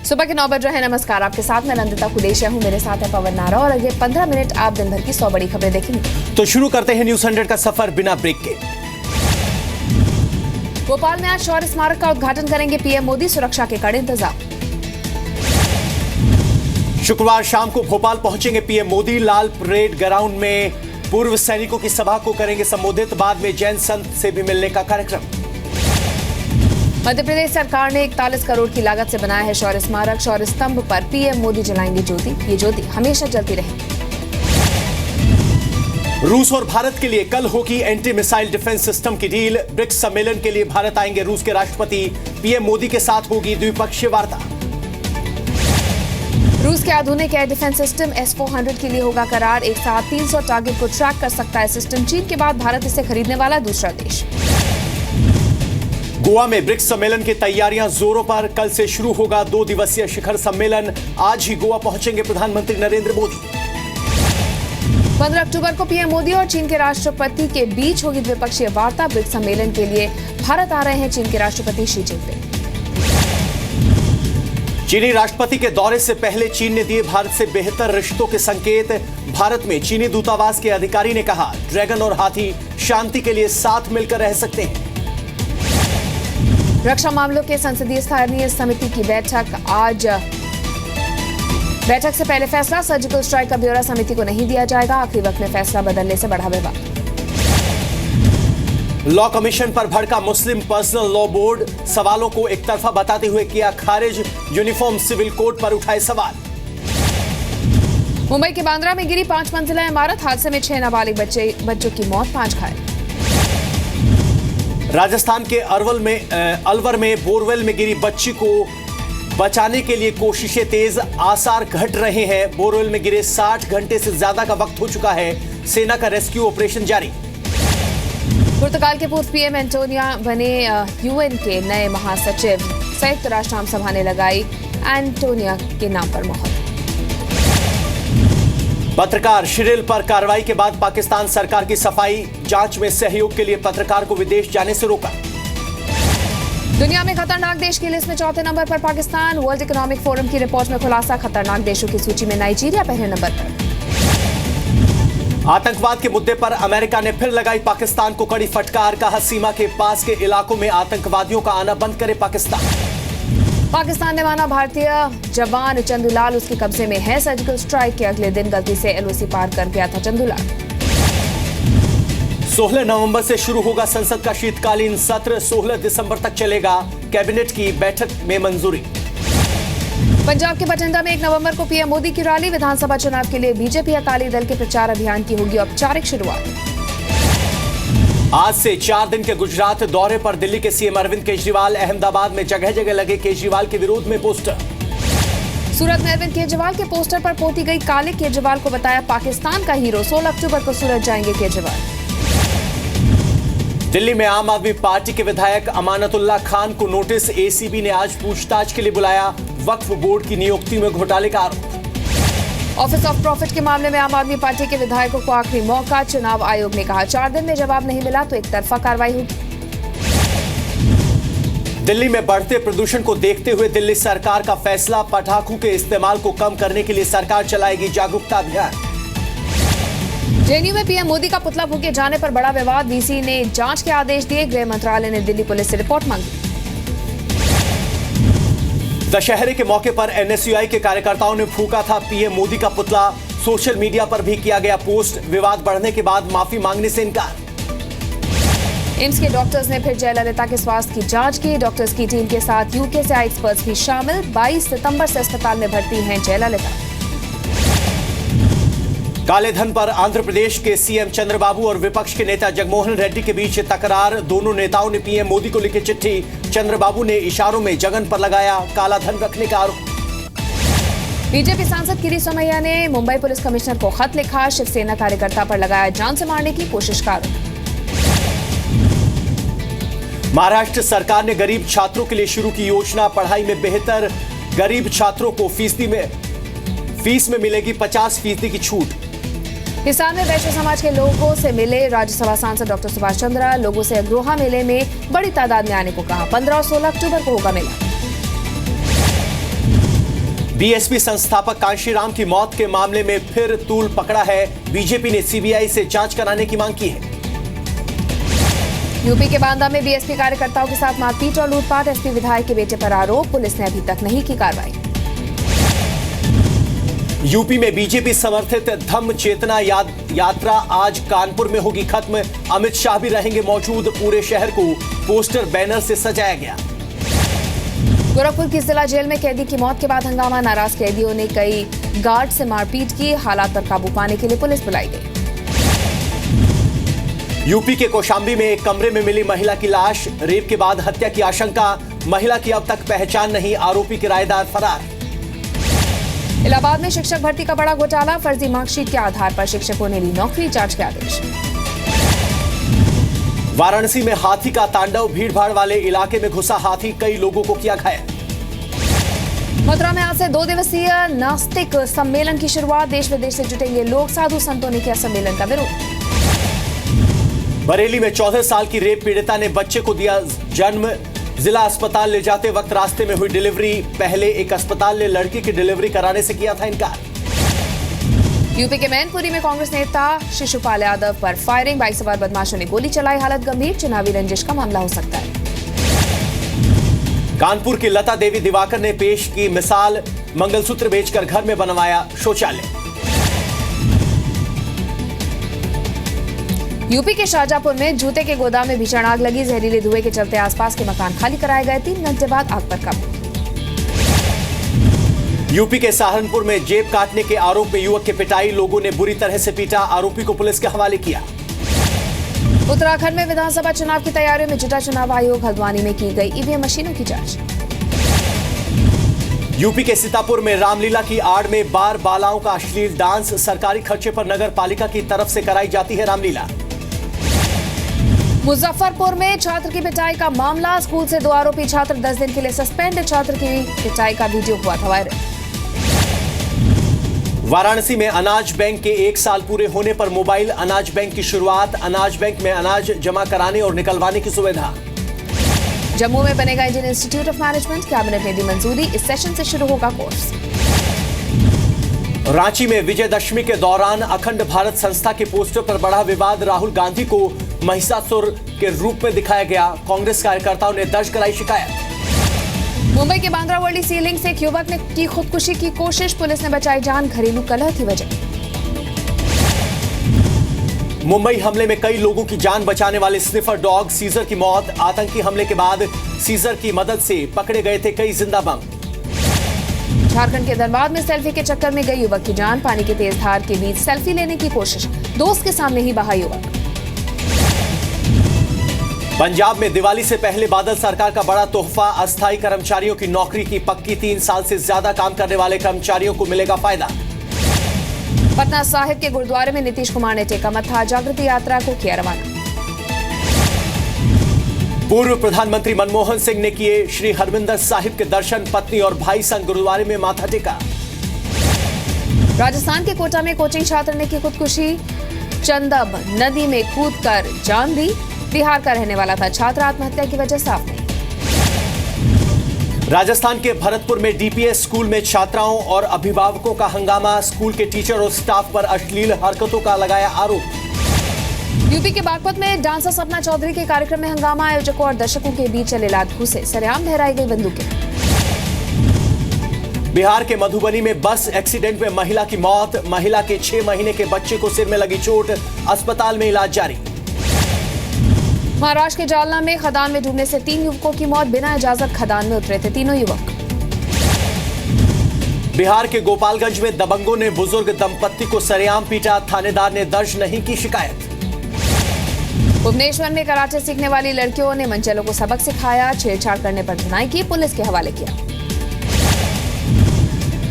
सुबह के 9 बज रहे हैं। नमस्कार, आपके साथ मैं नंदिता कुलेशिया हूँ। मेरे साथ है पवन नारा और अगले 15 मिनट आप दिन भर की 100 बड़ी खबरें देखेंगे। तो शुरू करते हैं न्यूज़ 100 का सफर बिना ब्रेक के। भोपाल में आज शौर्य स्मारक का उद्घाटन करेंगे पीएम मोदी। सुरक्षा के कड़े इंतजाम। शुक्रवार शाम को भोपाल पहुंचेंगे पीएम मोदी। लाल परेड ग्राउंड में पूर्व सैनिकों की सभा को करेंगे संबोधित। बाद में जैन संत से भी मिलने का कार्यक्रम। मध्य प्रदेश सरकार ने 41 करोड़ की लागत से बनाया है शौर्य स्मारक। शौर्य स्तंभ पर पीएम मोदी जलाएंगे ज्योति। ये ज्योति हमेशा जलती रहेगी। रूस और भारत के लिए कल होगी एंटी मिसाइल डिफेंस सिस्टम की डील। ब्रिक्स सम्मेलन के लिए भारत आएंगे रूस के राष्ट्रपति। पीएम मोदी के साथ होगी द्विपक्षीय वार्ता। रूस के आधुनिक एयर डिफेंस सिस्टम S-400 के लिए होगा करार। एक साथ 300 टारगेट को ट्रैक कर सकता है सिस्टम। चीन के बाद भारत इसे खरीदने वाला दूसरा देश। गोवा में ब्रिक्स सम्मेलन की तैयारियां जोरों पर। कल से शुरू होगा 2 दिवसीय शिखर सम्मेलन। आज ही गोवा पहुंचेंगे प्रधानमंत्री नरेंद्र मोदी। 15 अक्टूबर को पीएम मोदी और चीन के राष्ट्रपति के बीच होगी द्विपक्षीय वार्ता। ब्रिक्स सम्मेलन के लिए भारत आ रहे हैं चीन के राष्ट्रपति शी जिनपिंग। चीनी राष्ट्रपति के दौरे से पहले चीन ने दिए भारत से बेहतर रिश्तों के संकेत। भारत में चीनी दूतावास के अधिकारी ने कहा, ड्रैगन और हाथी शांति के लिए साथ मिलकर रह सकते हैं। रक्षा मामलों के संसदीय स्थानीय समिति की बैठक आज। बैठक से पहले फैसला, सर्जिकल स्ट्राइक का ब्यौरा समिति को नहीं दिया जाएगा। आखिरी वक्त में फैसला बदलने से बढ़ा विवाद। लॉ कमीशन पर भड़का मुस्लिम पर्सनल लॉ बोर्ड। सवालों को एक तरफा बताते हुए किया खारिज। यूनिफॉर्म सिविल कोड पर उठाए सवाल। मुंबई के बांद्रा में गिरी 5 मंजिला इमारत। हादसे में 6 नाबालिग बच्चों की मौत, 5 घायल। राजस्थान के अलवर में बोरवेल में गिरी बच्ची को बचाने के लिए कोशिशें तेज। आसार घट रहे हैं। बोरवेल में गिरे 60 घंटे से ज्यादा का वक्त हो चुका है। सेना का रेस्क्यू ऑपरेशन जारी। पुर्तगाल के पूर्व पीएम एंटोनिया बने यूएन के नए महासचिव। संयुक्त राष्ट्र आम सभा ने लगाई एंटोनिया के नाम पर मोहर। पत्रकार शिरिल पर कार्रवाई के बाद पाकिस्तान सरकार की सफाई। जांच में सहयोग के लिए पत्रकार को विदेश जाने से रोका। दुनिया में खतरनाक देश की लिस्ट में 4थे नंबर पर पाकिस्तान। वर्ल्ड इकोनॉमिक फोरम की रिपोर्ट में खुलासा, खतरनाक देशों की सूची में नाइजीरिया पहले नंबर पर। आतंकवाद के मुद्दे पर अमेरिका ने फिर लगाई पाकिस्तान को कड़ी फटकार। कहा, सीमा के पास के इलाकों में आतंकवादियों का आना बंद करे पाकिस्तान। पाकिस्तान ने माना भारतीय जवान चंदूलाल उसके कब्जे में है। सर्जिकल स्ट्राइक के अगले दिन गलती से LOC पार कर गया था चंदूलाल। 16 नवंबर से शुरू होगा संसद का शीतकालीन सत्र। 16 दिसंबर तक चलेगा। कैबिनेट की बैठक में मंजूरी। पंजाब के बठिंडा में 1 नवंबर को पीएम मोदी की रैली। विधानसभा चुनाव के लिए बीजेपी अकाली दल के प्रचार अभियान की होगी औपचारिक शुरुआत। आज से 4 दिन के गुजरात दौरे पर दिल्ली के सीएम अरविंद केजरीवाल। अहमदाबाद में जगह जगह लगे केजरीवाल के विरोध में पोस्टर। सूरत में अरविंद केजरीवाल के पोस्टर पर पोती गई काली। केजरीवाल को बताया पाकिस्तान का हीरो। 16 अक्टूबर को सूरत जाएंगे केजरीवाल। दिल्ली में आम आदमी पार्टी के विधायक अमानतुल्लाह खान को नोटिस। एसीबी ने आज पूछताछ के लिए बुलाया। वक्फ बोर्ड की नियुक्ति में घोटाले का आरोप। ऑफिस ऑफ प्रॉफिट के मामले में आम आदमी पार्टी के विधायकों को आखिरी मौका। चुनाव आयोग ने कहा, 4 दिन में जवाब नहीं मिला तो एक तरफा कार्रवाई होगी। दिल्ली में बढ़ते प्रदूषण को देखते हुए दिल्ली सरकार का फैसला, पटाखों के इस्तेमाल को कम करने के लिए सरकार चलाएगी जागरूकता अभियान। जेएनयू में पीएम मोदी का पुतला फूके जाने पर बड़ा विवाद। वीसी ने जांच के आदेश दिए। गृह मंत्रालय ने दिल्ली पुलिस से रिपोर्ट मांगी। दशहरे के मौके पर एनएसयूआई के कार्यकर्ताओं ने फूका था पीएम मोदी का पुतला। सोशल मीडिया पर भी किया गया पोस्ट। विवाद बढ़ने के बाद माफी मांगने से इनकार। एम्स के डॉक्टर्स ने फिर जयललिता के स्वास्थ्य की जांच की। डॉक्टर्स की टीम के साथ यूके से आए एक्सपर्ट्स भी शामिल। 22 सितंबर से अस्पताल में भर्ती हैं जयललिता। काले धन पर आंध्र प्रदेश के सीएम चंद्रबाबू और विपक्ष के नेता जगनमोहन रेड्डी के बीच तकरार। दोनों नेताओं ने पीएम मोदी को लिखी चिट्ठी। चंद्रबाबू ने इशारों में जगन पर लगाया काला धन रखने का आरोप। बीजेपी सांसद किरी सोमैया ने मुंबई पुलिस कमिश्नर को खत लिखा। शिवसेना कार्यकर्ता पर लगाया जान से मारने की कोशिश का आरोप। महाराष्ट्र सरकार ने गरीब छात्रों के लिए शुरू की योजना, पढ़ाई में बेहतर। गरीब छात्रों को फीस में मिलेगी 50% की छूट। हिसार में वैश्य समाज के लोगों से मिले राज्यसभा सांसद डॉक्टर सुभाष चंद्रा। लोगों से अग्रोहा मेले में बड़ी तादाद में आने को कहा। 15 और 16 अक्टूबर को होगा मेला। बीएसपी संस्थापक कांशीराम की मौत के मामले में फिर तूल पकड़ा है। बीजेपी ने सीबीआई से जांच कराने की मांग की है। यूपी के बांदा में बीएसपी कार्यकर्ताओं के साथ मारपीट और लूटपाट, एसपी विधायक के बेटे पर आरोप, पुलिस ने अभी तक नहीं की कार्रवाई। यूपी में बीजेपी समर्थित धम्म चेतना यात्रा आज कानपुर में होगी खत्म। अमित शाह भी रहेंगे मौजूद। पूरे शहर को पोस्टर बैनर से सजाया गया। गोरखपुर की जिला जेल में कैदी की मौत के बाद हंगामा, नाराज कैदियों ने कई गार्ड से मारपीट की। हालात पर काबू पाने के लिए पुलिस बुलाई गई। यूपी के कौशाम्बी में एक कमरे में मिली महिला की लाश, रेप के बाद हत्या की आशंका। महिला की अब तक पहचान नहीं, आरोपी किराएदार फरार। इलाहाबाद में शिक्षक भर्ती का बड़ा घोटाला, फर्जी मार्कशीट के आधार पर शिक्षकों ने ली नौकरी, जांच के आदेश। वाराणसी में हाथी का तांडव, भीड़भाड़ वाले इलाके में घुसा हाथी, कई लोगों को किया घायल। मथुरा में आज से 2 दिवसीय नास्तिक सम्मेलन की शुरुआत, देश विदेश से जुटेंगे लोग, साधु संतों ने किया सम्मेलन का विरोध। बरेली में 14 साल की रेप पीड़िता ने बच्चे को दिया जन्म, जिला अस्पताल ले जाते वक्त रास्ते में हुई डिलीवरी। पहले एक अस्पताल ने लड़की की डिलीवरी कराने से किया था इनकार। यूपी के मैनपुरी में कांग्रेस नेता शिशुपाल यादव पर फायरिंग, बाइक सवार बदमाशों ने गोली चलाई, हालत गंभीर, चुनावी रंजिश का मामला हो सकता है। कानपुर की लता देवी दिवाकर ने पेश की मिसाल, मंगलसूत्र बेचकर घर में बनवाया शौचालय। यूपी के शाहजहांपुर में जूते के गोदाम में भीषण आग लगी, जहरीले धुएं के चलते आसपास के मकान खाली कराए गए। 3 घंटे बाद आग पर काबू। यूपी के सहारनपुर में जेब काटने के आरोप में युवक की पिटाई, लोगों ने बुरी तरह से पीटा, आरोपी को पुलिस के हवाले किया। उत्तराखंड में विधानसभा चुनाव की तैयारियों में जुटा चुनाव आयोग, हल्द्वानी में की गई ईवीएम मशीनों की जांच। यूपी के सीतापुर में रामलीला की आड़ में बार बालाओं का अश्लील डांस, सरकारी खर्चे पर नगर पालिका की तरफ से कराई जाती है रामलीला। मुजफ्फरपुर में छात्र की पिटाई का मामला, स्कूल से 2 आरोपी छात्र 10 दिन के लिए सस्पेंड, छात्र की पिटाई का वीडियो हुआ था वायरल। वाराणसी में अनाज बैंक के 1 साल पूरे होने पर मोबाइल अनाज बैंक की शुरुआत, अनाज बैंक में अनाज जमा कराने और निकलवाने की सुविधा। जम्मू में बनेगा Indian institute of management, cabinet ने दी मंजूरी, इस सेशन से शुरू होगा कोर्स। रांची में विजयदशमी के दौरान अखंड भारत संस्था के पोस्टर पर बड़ा विवाद, राहुल गांधी को महिषासुर के रूप में दिखाया गया, कांग्रेस कार्यकर्ताओं ने दर्ज कराई शिकायत। मुंबई के बांद्रा वर्ली सीलिंग से एक युवक ने की खुदकुशी की कोशिश, पुलिस ने बचाई जान, घरेलू कलह की वजह। मुंबई हमले में कई लोगों की जान बचाने वाले स्निफर डॉग सीजर की मौत, आतंकी हमले के बाद सीजर की मदद से पकड़े गए थे कई जिंदा बम। झारखंड के धनबाद में सेल्फी के चक्कर में गई युवक की जान, पानी के तेज धार के बीच सेल्फी लेने की कोशिश, दोस्त के सामने ही बहा युवक। पंजाब में दिवाली से पहले बादल सरकार का बड़ा तोहफा, अस्थायी कर्मचारियों की नौकरी की पक्की, 3 साल से ज्यादा काम करने वाले कर्मचारियों को मिलेगा फायदा। पटना साहिब के गुरुद्वारे में नीतीश कुमार ने टेका मत्था, जागृति यात्रा को किया रवाना। पूर्व प्रधानमंत्री मनमोहन सिंह ने किए श्री हरमिंदर साहिब के दर्शन, पत्नी और भाई संग गुरुद्वारे में माथा टेका। राजस्थान के कोटा में कोचिंग छात्र ने की खुदकुशी, चंदब नदी में कूदकर जान दी। बिहार का रहने वाला था छात्र, आत्महत्या की वजह साफ नहीं। राजस्थान के भरतपुर में डीपीएस स्कूल में छात्राओं और अभिभावकों का हंगामा, स्कूल के टीचर और स्टाफ पर अश्लील हरकतों का लगाया आरोप। यूपी के बागपत में डांसर सपना चौधरी के कार्यक्रम में हंगामा, आयोजकों और दर्शकों के बीच चले लात घूसे, सरेआम लहराई गई बंदूकें। बिहार के मधुबनी में बस एक्सीडेंट में महिला की मौत, महिला के 6 महीने के बच्चे को सिर में लगी चोट, अस्पताल में इलाज जारी। महाराष्ट्र के जालना में खदान में डूबने से 3 युवकों की मौत, बिना इजाजत खदान में उतरे थे तीनों युवक। बिहार के गोपालगंज में दबंगों ने बुजुर्ग दंपत्ति को सरेआम पीटा, थानेदार ने दर्ज नहीं की शिकायत। भुवनेश्वर में कराटे सीखने वाली लड़कियों ने मनचलों को सबक सिखाया, छेड़छाड़ करने पर धुनाई की, पुलिस के हवाले किया।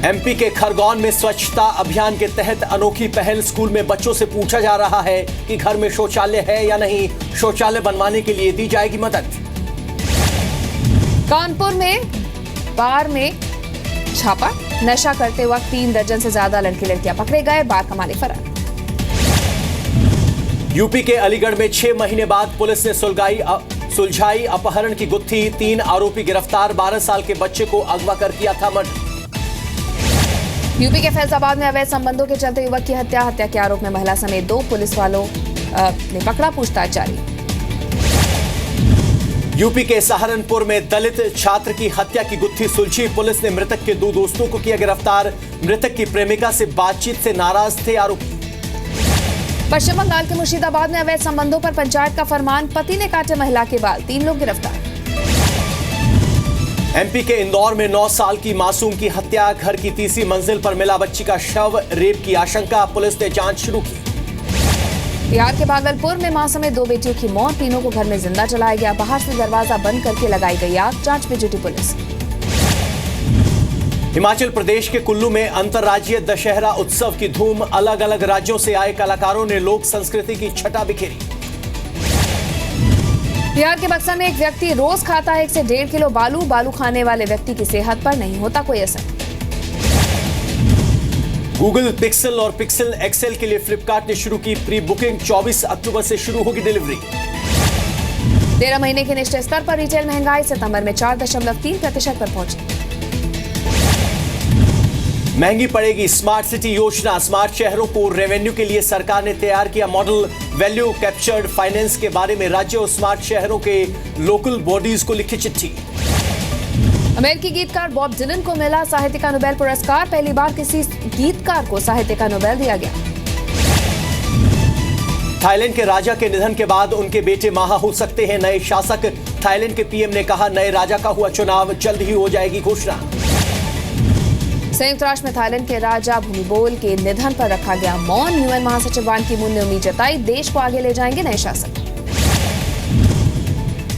एमपी के खरगोन में स्वच्छता अभियान के तहत अनोखी पहल, स्कूल में बच्चों से पूछा जा रहा है कि घर में शौचालय है या नहीं, शौचालय बनवाने के लिए दी जाएगी मदद। कानपुर में बार में छापा, नशा करते वक्त 3 दर्जन से ज्यादा लड़के लड़कियां पकड़े गए, बार का मालिक फरार। यूपी के अलीगढ़ में 6 महीने बाद पुलिस ने सुलझाई अपहरण की गुत्थी, 3 आरोपी गिरफ्तार, 12 साल के बच्चे को अगवा कर किया था मर्डर। यूपी के फैजाबाद में अवैध संबंधों के चलते युवक की हत्या के आरोप में महिला समेत 2 पुलिस वालों ने पकड़ा, पूछताछ जारी। यूपी के सहारनपुर में दलित छात्र की हत्या की गुत्थी सुलझी। पुलिस ने मृतक के 2 दोस्तों को किया गिरफ्तार। मृतक की प्रेमिका से बातचीत से नाराज थे आरोपी। पश्चिम बंगाल के मुर्शिदाबाद में अवैध संबंधों पर पंचायत का फरमान, पति ने काटे महिला के बाल, 3 लोग गिरफ्तार। एमपी के इंदौर में 9 साल की मासूम की हत्या, घर की तीसरी मंजिल पर मिला बच्ची का शव, रेप की आशंका, पुलिस ने जांच शुरू की। बिहार के भागलपुर में मां समेत 2 बेटियों की मौत, तीनों को घर में जिंदा जलाया गया, बाहर से दरवाजा बंद करके लगाई गई आग, जांच में जुटी पुलिस। हिमाचल प्रदेश के कुल्लू में अंतर्राज्यीय दशहरा उत्सव की धूम, अलग अलग राज्यों से आए कलाकारों ने लोक संस्कृति की छटा बिखेरी। बिहार के बक्सर में एक व्यक्ति रोज खाता है 1 से 1.5 किलो बालू खाने वाले व्यक्ति की सेहत पर नहीं होता कोई असर। गूगल पिक्सल और पिक्सल एक्सेल के लिए फ्लिपकार्ट ने शुरू की प्री बुकिंग, 24 अक्टूबर से शुरू होगी डिलीवरी। 13 महीने के निश्चित स्तर पर रिटेल महंगाई सितंबर में 4.3% पर पहुंची। महंगी पड़ेगी स्मार्ट सिटी योजना, स्मार्ट शहरों को रेवेन्यू के लिए सरकार ने तैयार किया मॉडल। वैल्यू कैप्चर्ड फाइनेंस के बारे में राज्य और स्मार्ट शहरों के लोकल बॉडीज को लिखी चिट्ठी। अमेरिकी गीतकार बॉब डिलन को मिला साहित्य का नोबेल पुरस्कार, पहली बार किसी गीतकार को साहित्य का नोबेल दिया गया। थाईलैंड के राजा के निधन के बाद उनके बेटे महा हो सकते हैं नए शासक। थाईलैंड के पीएम ने कहा नए राजा का हुआ चुनाव, जल्द ही हो जाएगी घोषणा। संयुक्त राष्ट्र में थाईलैंड के राजा भूमिबोल के निधन पर रखा गया मौन, यूएन महासचिव बान की मून ने उम्मीद जताई देश को आगे ले जाएंगे नए शासक।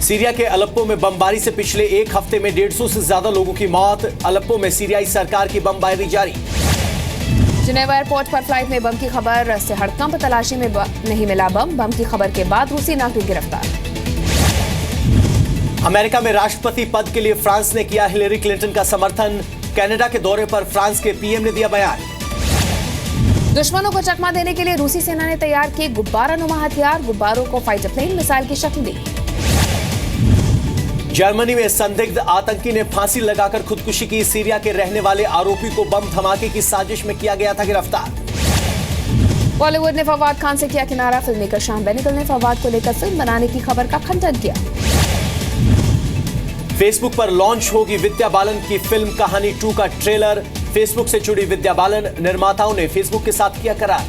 सीरिया के अलेप्पो में बमबारी से पिछले 1 हफ्ते में 150 से ज्यादा लोगों की मौत। अलेप्पो में सीरियाई सरकार की बमबारी जारी। जिनेवा एयरपोर्ट पर फ्लाइट में बम की खबर से हड़कंप, तलाशी में नहीं मिला बम की खबर के बाद रूसी नागरिक गिरफ्तार। अमेरिका में राष्ट्रपति पद के लिए फ्रांस ने किया हिलेरी क्लिंटन का समर्थन। कनाडा के दौरे पर फ्रांस के पीएम ने दिया बयान। दुश्मनों को चकमा देने के लिए रूसी सेना ने तैयार किए गुब्बारानुमा हथियार, गुब्बारों को फाइटर प्लेन मिसाइल की शक्ल दी। जर्मनी में संदिग्ध आतंकी ने फांसी लगाकर खुदकुशी की। सीरिया के रहने वाले आरोपी को बम धमाके की साजिश में किया गया था गिरफ्तार। बॉलीवुड ने फवाद खान से किया किनारा, फिल्ममेकर शान बेनिगल ने फवाद को लेकर फिल्म बनाने की खबर का खंडन किया। फेसबुक पर लॉन्च होगी विद्या बालन की फिल्म कहानी 2 का ट्रेलर। फेसबुक से जुड़ी विद्या बालन, निर्माताओं ने फेसबुक के साथ किया करार।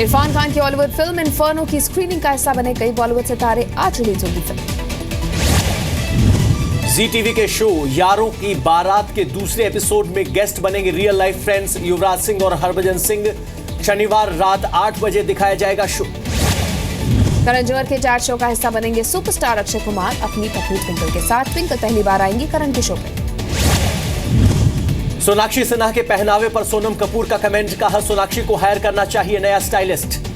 इरफान खान की हॉलीवुड फिल्म इन्फर्नो की स्क्रीनिंग का हिस्सा बने कई बॉलीवुड सितारे, आज रिलीज होगी फिल्म। जी टीवी के शो यारों की बारात के दूसरे एपिसोड में गेस्ट बनेंगे real life friends Yuvraj Singh और हरभजन सिंह। शनिवार रात 8 बजे दिखाया जाएगा शो। करण जौहर के चार शो का हिस्सा बनेंगे सुपरस्टार अक्षय कुमार अपनी पत्नी ट्विंकल के साथ। ट्विंकल पहली बार आएंगी करण के शो पे। सोनाक्षी सिन्हा के पहनावे पर सोनम कपूर का कमेंट, कहा सोनाक्षी को हायर करना चाहिए नया स्टाइलिस्ट।